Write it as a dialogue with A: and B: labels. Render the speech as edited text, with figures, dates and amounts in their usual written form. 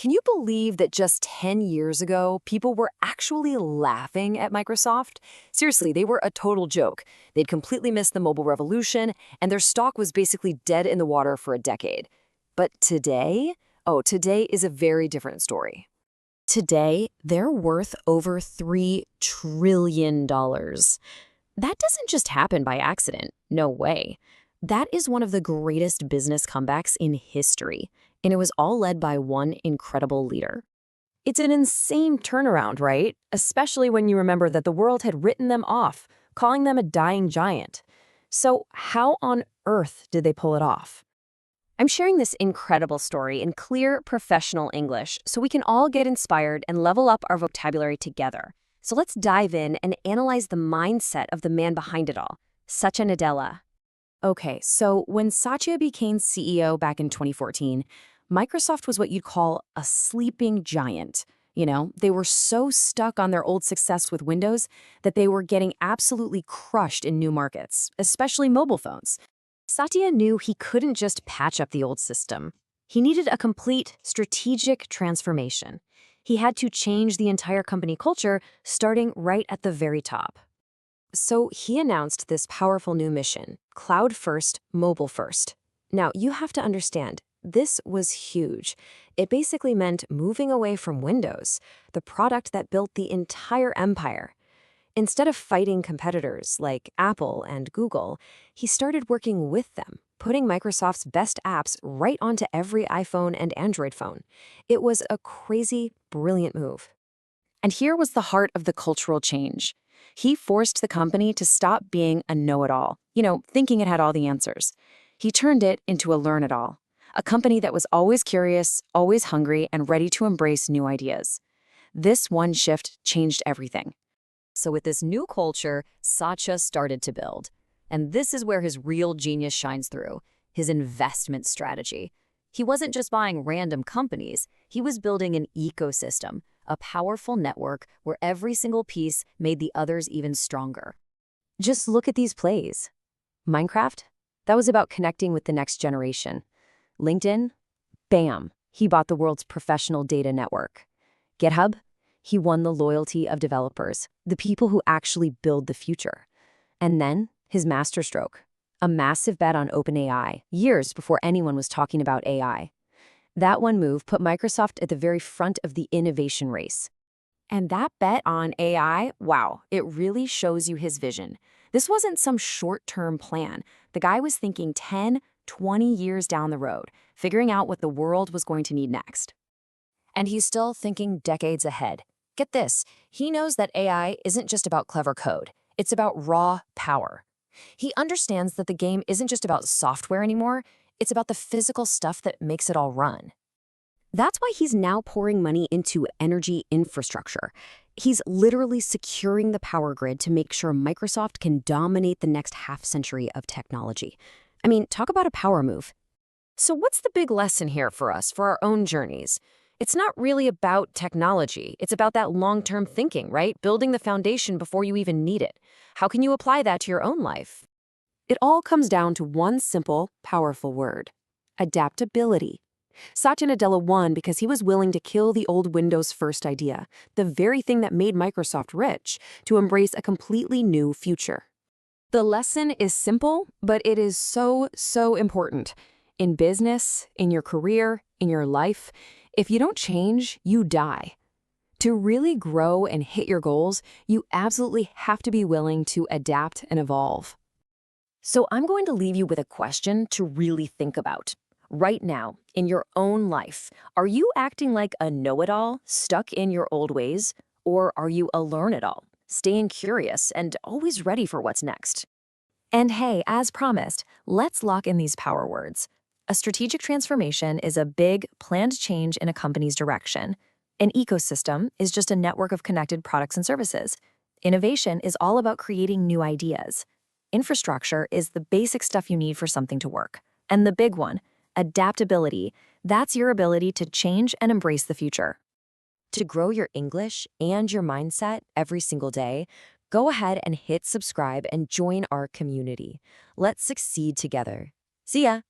A: Can you believe that just 10 years ago, people were actually laughing at Microsoft? Seriously, they were a total joke. They'd completely missed the mobile revolution, and their stock was basically dead in the water for a decade. But today? Oh, today is a very different story. Today, they're worth over $3 trillion. That doesn't just happen by accident. No way. That is one of the greatest business comebacks in history, and it was all led by one incredible leader. It's an insane turnaround, right? Especially when you remember that the world had written them off, calling them a dying giant. So how on earth did they pull it off? I'm sharing this incredible story in clear, professional English so we can all get inspired and level up our vocabulary together. So let's dive in and analyze the mindset of the man behind it all, Satya Nadella. Okay, so when Satya became CEO back in 2014, Microsoft was what you'd call a sleeping giant. They were so stuck on their old success with Windows that they were getting absolutely crushed in new markets, especially mobile phones. Satya knew he couldn't just patch up the old system. He needed a complete strategic transformation. He had to change the entire company culture, starting right at the very top. So he announced this powerful new mission, cloud first, mobile first. Now, you have to understand, this was huge. It basically meant moving away from Windows, the product that built the entire empire. Instead of fighting competitors like Apple and Google, he started working with them, putting Microsoft's best apps right onto every iPhone and Android phone. It was a crazy, brilliant move. And here was the heart of the cultural change. He forced the company to stop being a know-it-all, thinking it had all the answers. He turned it into a learn-it-all, a company that was always curious, always hungry, and ready to embrace new ideas. This one shift changed everything. So with this new culture, Satya started to build. And this is where his real genius shines through, his investment strategy. He wasn't just buying random companies, he was building an ecosystem, a powerful network where every single piece made the others even stronger. Just look at these plays. Minecraft? That was about connecting with the next generation. LinkedIn? Bam! He bought the world's professional data network. GitHub? He won the loyalty of developers, the people who actually build the future. And then, his masterstroke, a massive bet on OpenAI, years before anyone was talking about AI. That one move put Microsoft at the very front of the innovation race. And that bet on AI, wow, it really shows you his vision. This wasn't some short-term plan. The guy was thinking 10, 20 years down the road, figuring out what the world was going to need next. And he's still thinking decades ahead. Get this, he knows that AI isn't just about clever code. It's about raw power. He understands that the game isn't just about software anymore. It's about the physical stuff that makes it all run. That's why he's now pouring money into energy infrastructure. He's literally securing the power grid to make sure Microsoft can dominate the next half-century of technology. I mean, talk about a power move. So what's the big lesson here for us, for our own journeys? It's not really about technology. It's about that long-term thinking, right? Building the foundation before you even need it. How can you apply that to your own life? It all comes down to one simple, powerful word: adaptability. Satya Nadella won because he was willing to kill the old Windows first idea, the very thing that made Microsoft rich, to embrace a completely new future. The lesson is simple, but it is so, so important. In business, in your career, in your life, if you don't change, you die. To really grow and hit your goals, you absolutely have to be willing to adapt and evolve. So I'm going to leave you with a question to really think about. Right now, in your own life, are you acting like a know-it-all, stuck in your old ways? Or are you a learn-it-all, staying curious and always ready for what's next? And hey, as promised, let's lock in these power words. A strategic transformation is a big, planned change in a company's direction. An ecosystem is just a network of connected products and services. Innovation is all about creating new ideas. Infrastructure is the basic stuff you need for something to work. And the big one, adaptability, that's your ability to change and embrace the future. To grow your English and your mindset every single day, go ahead and hit subscribe and join our community. Let's succeed together. See ya!